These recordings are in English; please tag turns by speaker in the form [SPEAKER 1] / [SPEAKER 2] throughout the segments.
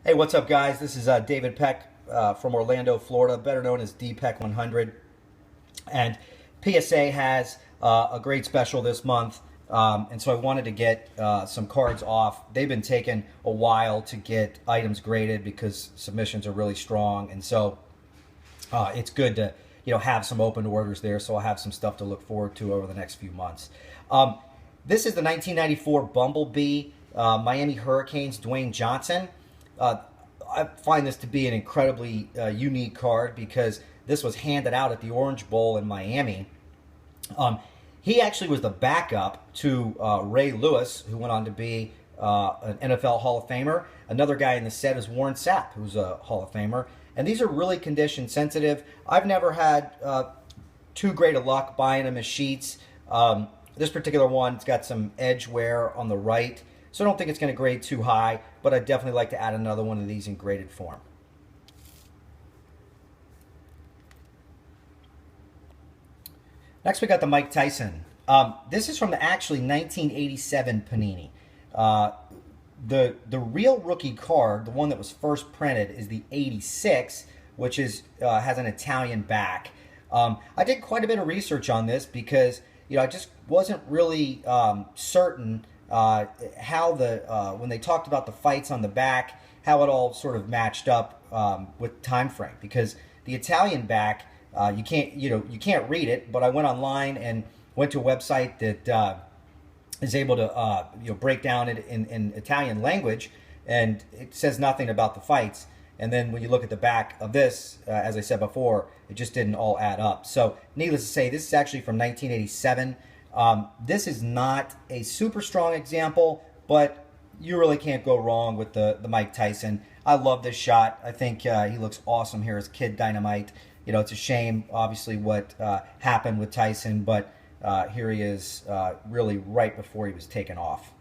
[SPEAKER 1] Hey, what's up, guys? This is David Peck from Orlando, Florida, better known as Dpeck100. And PSA has a great special this month, and so I wanted to get some cards off. They've been taking a while to get items graded because submissions are really strong, and so it's good to have some open orders there. So I'll have some stuff to look forward to over the next few months. This is the 1994 Bumblebee Miami Hurricanes Dwayne Johnson. Uh, I find this to be an incredibly unique card because this was handed out at the Orange Bowl in Miami. He actually was the backup to Ray Lewis, who went on to be an NFL Hall of Famer. Another guy in the set is Warren Sapp, who's a Hall of Famer. And these are really condition sensitive. I've never had too great a luck buying them as sheets. This particular one's got some edge wear on the right, so I don't think it's going to grade too high, but I'd definitely like to add another one of these in graded form. Next, we got the Mike Tyson. This is from the actually 1987 Panini. The real rookie card, the one that was first printed, is the 86, which has an Italian back. I did quite a bit of research on this because I just wasn't really certain how when they talked about the fights on the back, how it all sort of matched up with time frame. Because the Italian back, you can't read it, but I went online and went to a website that is able to break down it in Italian language, and it says nothing about the fights. And then when you look at the back of this, as I said before, it just didn't all add up. So needless to say, this is actually from 1987. This is not a super strong example, but you really can't go wrong with the Mike Tyson. I love this shot. I think he looks awesome here as Kid Dynamite. It's a shame, obviously, what happened with Tyson, but here he is really right before he was taken off.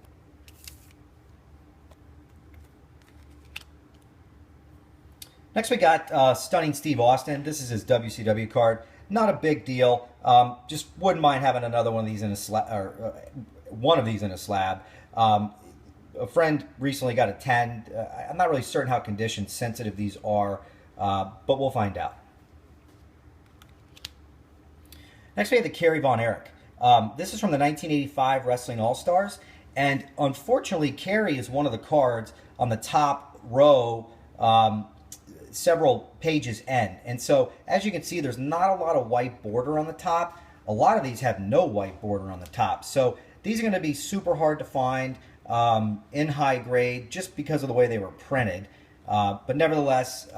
[SPEAKER 1] Next, we got Stunning Steve Austin. This is his WCW card. Not a big deal. Just wouldn't mind having another one of these in a slab, or one of these in a slab. A friend recently got a 10. I'm not really certain how condition sensitive these are, but we'll find out. Next, we have the Kerry Von Erich. This is from the 1985 Wrestling All-Stars, and unfortunately, Kerry is one of the cards on the top row, several pages in. And so, as you can see, there's not a lot of white border on the top. A lot of these have no white border on the top. So these are going to be super hard to find in high grade just because of the way they were printed. But nevertheless,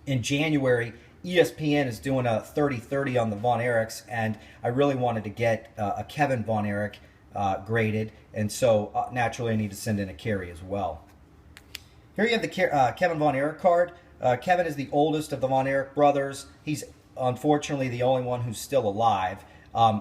[SPEAKER 1] in January, ESPN is doing a 30-30 on the Von Erichs, and I really wanted to get a Kevin Von Erich graded, and so naturally I need to send in a Kerry as well. Here you have the Kevin Von Erich card. Kevin is the oldest of the Von Erich brothers. He's unfortunately the only one who's still alive.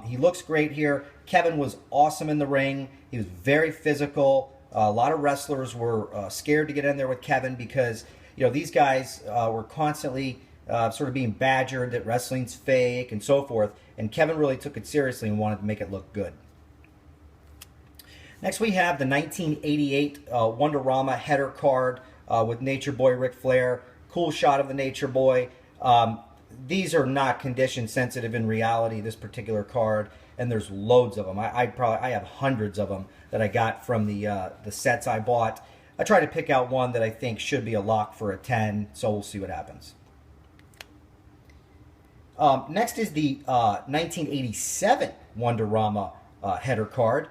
[SPEAKER 1] He looks great here. Kevin was awesome in the ring. He was very physical. A lot of wrestlers were scared to get in there with Kevin because these guys were constantly sort of being badgered that wrestling's fake and so forth. And Kevin really took it seriously and wanted to make it look good. Next, we have the 1988 Wonderama header card with Nature Boy Ric Flair. Cool shot of the Nature Boy. These are not condition sensitive in reality, this particular card, and there's loads of them. I have hundreds of them that I got from the sets I bought. I tried to pick out one that I think should be a lock for a 10, so we'll see what happens. Next is the 1987 Wonderama header card.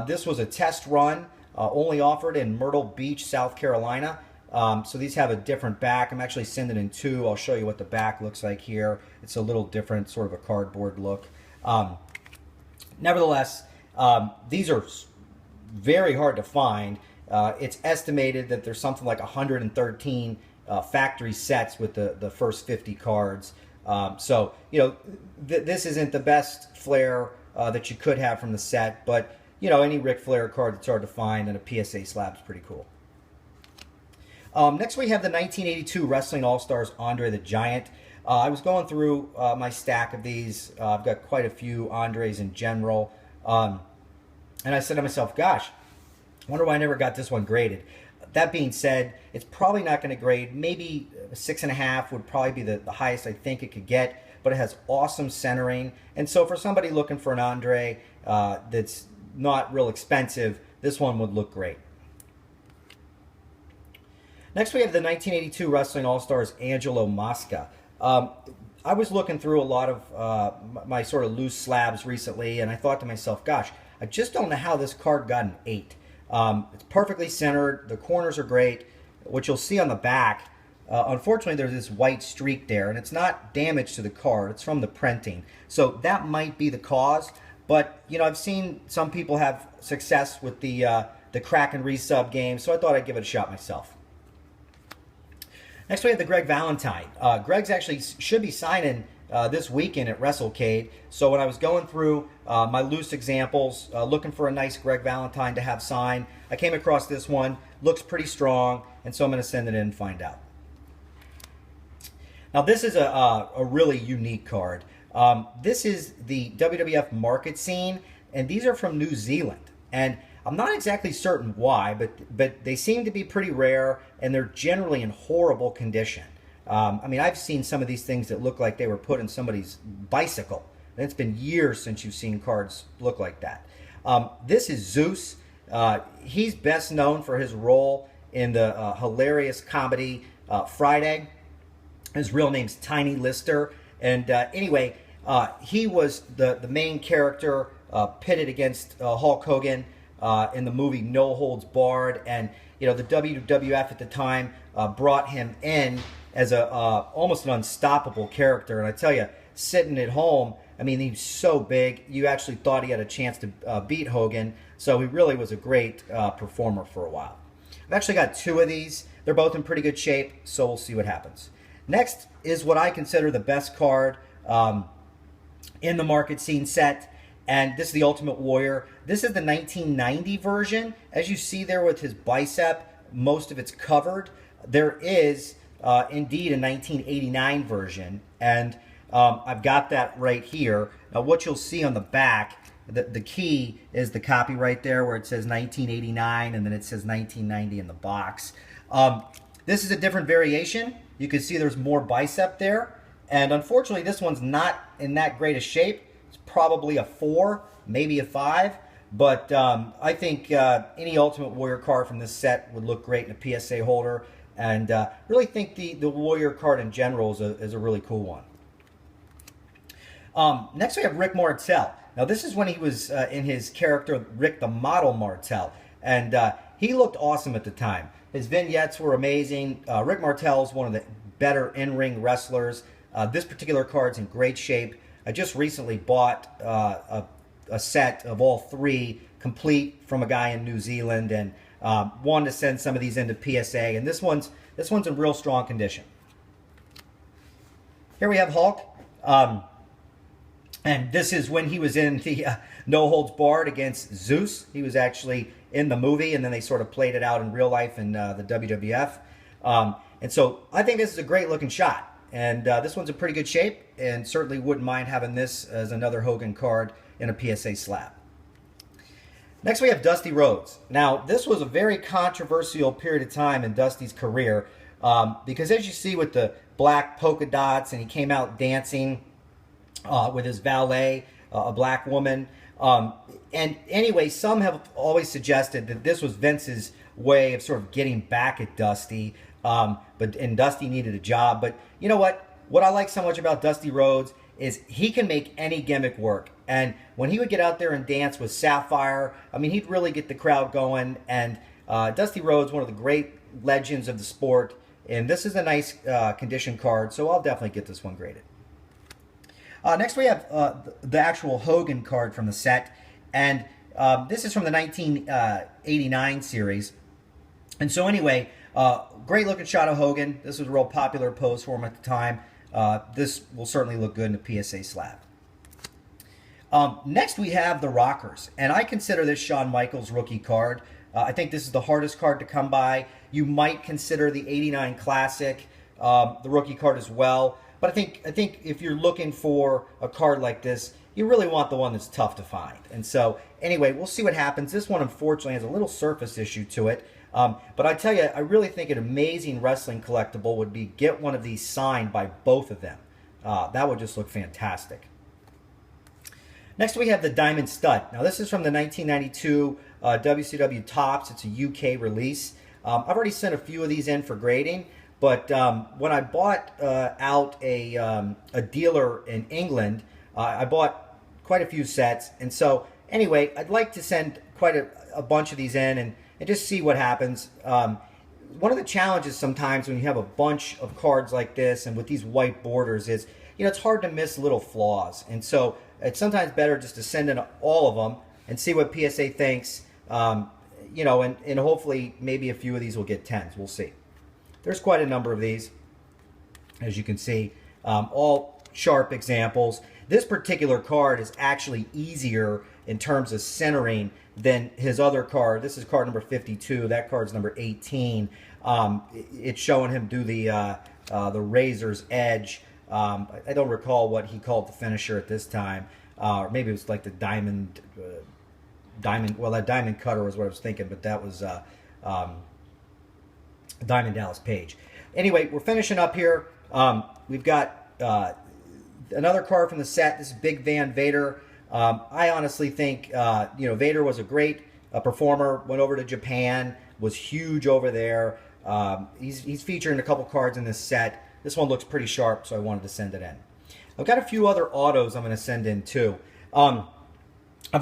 [SPEAKER 1] This was a test run, only offered in Myrtle Beach, South Carolina. So these have a different back. I'm actually sending in two. I'll show you what the back looks like here. It's a little different, sort of a cardboard look. Nevertheless, these are very hard to find. It's estimated that there's something like 113 factory sets with the first 50 cards. So, this isn't the best Flair that you could have from the set, but any Ric Flair card that's hard to find and a PSA slab is pretty cool. Next, we have the 1982 Wrestling All-Stars Andre the Giant. I was going through my stack of these. I've got quite a few Andres in general. And I said to myself, gosh, I wonder why I never got this one graded. That being said, it's probably not going to grade. Maybe a 6.5 would probably be the highest I think it could get, but it has awesome centering. And so for somebody looking for an Andre that's not real expensive, this one would look great. Next, we have the 1982 Wrestling All-Stars Angelo Mosca. I was looking through a lot of my sort of loose slabs recently, and I thought to myself, gosh, I just don't know how this card got an 8. It's perfectly centered. The corners are great. What you'll see on the back, unfortunately, there's this white streak there, and it's not damage to the card. It's from the printing. So that might be the cause. But, you know, I've seen some people have success with the crack and resub game, so I thought I'd give it a shot myself. Next, we have the Greg Valentine. Greg's actually should be signing this weekend at WrestleCade. So when I was going through my loose examples, looking for a nice Greg Valentine to have signed, I came across this one. Looks pretty strong, and so I'm going to send it in and find out. Now, this is a really unique card. This is the WWF Market Scene, and these are from New Zealand. And I'm not exactly certain why, but they seem to be pretty rare, and they're generally in horrible condition. I mean, I've seen some of these things that look like they were put in somebody's bicycle. And it's been years since you've seen cards look like that. This is Zeus. He's best known for his role in the hilarious comedy Friday. His real name's Tiny Lister. And anyway, he was the main character pitted against Hulk Hogan in the movie No Holds Barred. And, you know, the WWF at the time brought him in as a almost an unstoppable character. And I tell you, sitting at home, I mean, he's so big, you actually thought he had a chance to beat Hogan. So he really was a great performer for a while. I've actually got 2 of these. They're both in pretty good shape, so we'll see what happens. Next is what I consider the best card in the Market Scene set, and this is the Ultimate Warrior. This is the 1990 version. As you see there with his bicep, most of it's covered. There is indeed a 1989 version, and I've got that right here. Now what you'll see on the back, the key is the copy right there where it says 1989 and then it says 1990 in the box. This is a different variation. You can see there's more bicep there, and unfortunately this one's not in that great a shape. It's probably a 4, maybe a 5, but I think any Ultimate Warrior card from this set would look great in a PSA holder, and really think the Warrior card in general is a really cool one. Next we have Rick Martel. Now this is when he was in his character Rick the Model Martel, and he looked awesome at the time. His vignettes were amazing. Rick Martel is one of the better in-ring wrestlers. This particular card's in great shape. I just recently bought a set of all 3 complete from a guy in New Zealand, and wanted to send some of these into PSA, and this one's in real strong condition. Here we have Hulk. And this is when he was in the No Holds Barred against Zeus. He was actually in the movie, and then they sort of played it out in real life in the WWF. And so I think this is a great looking shot. And this one's in pretty good shape, and certainly wouldn't mind having this as another Hogan card in a PSA slab. Next we have Dusty Rhodes. Now this was a very controversial period of time in Dusty's career, because as you see with the black polka dots, and he came out dancing with his valet, a black woman. And anyway, some have always suggested that this was Vince's way of sort of getting back at Dusty, and Dusty needed a job. But you know what? What I like so much about Dusty Rhodes is he can make any gimmick work. And when he would get out there and dance with Sapphire, I mean, he'd really get the crowd going. And Dusty Rhodes, one of the great legends of the sport. And this is a nice condition card, so I'll definitely get this one graded. Next we have the actual Hogan card from the set, and this is from the 1989 series. And so anyway, great looking shot of Hogan. This was a real popular pose for him at the time. This will certainly look good in a PSA slab. Next we have the Rockers, and I consider this Shawn Michaels rookie card. I think this is the hardest card to come by. You might consider the 89 Classic the rookie card as well. But I think if you're looking for a card like this, you really want the one that's tough to find. And so, anyway, we'll see what happens. This one, unfortunately, has a little surface issue to it. But I tell you, I really think an amazing wrestling collectible would be get one of these signed by both of them. That would just look fantastic. Next we have the Diamond Stud. Now this is from the 1992 WCW Topps. It's a UK release. I've already sent a few of these in for grading, but when I bought out a dealer in England, I bought quite a few sets. And so anyway, I'd like to send quite a bunch of these in and just see what happens. One of the challenges sometimes when you have a bunch of cards like this and with these white borders is, you know, it's hard to miss little flaws. And so it's sometimes better just to send in all of them and see what PSA thinks, you know, and hopefully maybe a few of these will get 10s. We'll see. There's quite a number of these, as you can see, all sharp examples. This particular card is actually easier in terms of centering than his other card. This is card number 52. That card's number 18. It's showing him do the razor's edge. I don't recall what he called the finisher at this time. Or maybe it was like the diamond, well, that diamond cutter was what I was thinking, but that was Diamond Dallas Page. Anyway, we're finishing up here. We've got another card from the set. This is Big Van Vader. I honestly think, you know, Vader was a great performer, went over to Japan, was huge over there. He's featuring a couple cards in this set. This one looks pretty sharp, so I wanted to send it in. I've got a few other autos I'm going to send in too. I've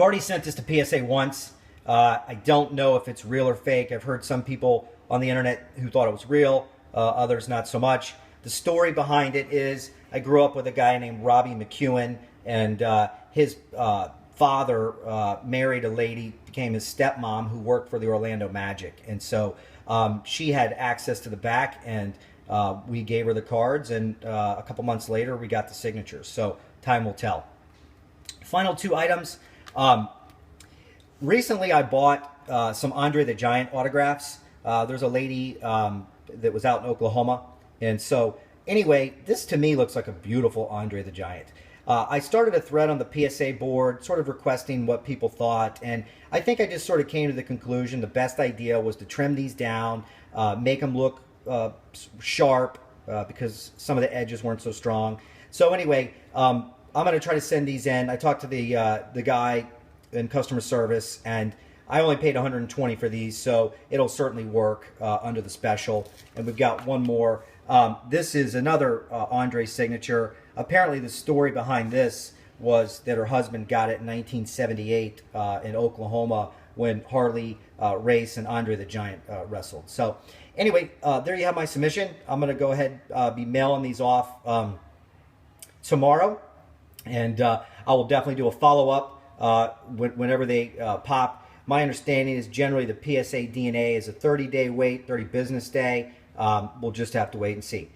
[SPEAKER 1] already sent this to PSA once. I don't know if it's real or fake. I've heard some people on the internet who thought it was real, others not so much. The story behind it is I grew up with a guy named Robbie McEwen, and his father married a lady, became his stepmom, who worked for the Orlando Magic. And so she had access to the back, and we gave her the cards, and a couple months later we got the signatures. So time will tell. Final two items. Recently I bought some Andre the Giant autographs. There's a lady that was out in Oklahoma. And so anyway, this to me looks like a beautiful Andre the Giant. I started a thread on the PSA board sort of requesting what people thought, and I think I just sort of came to the conclusion the best idea was to trim these down, make them look sharp, because some of the edges weren't so strong. So anyway, I'm going to try to send these in. I talked to the guy in customer service, and I only paid $120 for these, so it'll certainly work under the special. And we've got one more. This is another Andre signature. Apparently the story behind this was that her husband got it in 1978 in Oklahoma when Harley Race and Andre the Giant wrestled. So anyway, there you have my submission. I'm going to go ahead be mailing these off tomorrow, and I will definitely do a follow-up whenever they pop. My understanding is generally the PSA DNA is a 30-day wait, 30 business day. We'll just have to wait and see.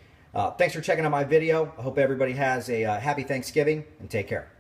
[SPEAKER 1] Thanks for checking out my video. I hope everybody has a happy Thanksgiving, and take care.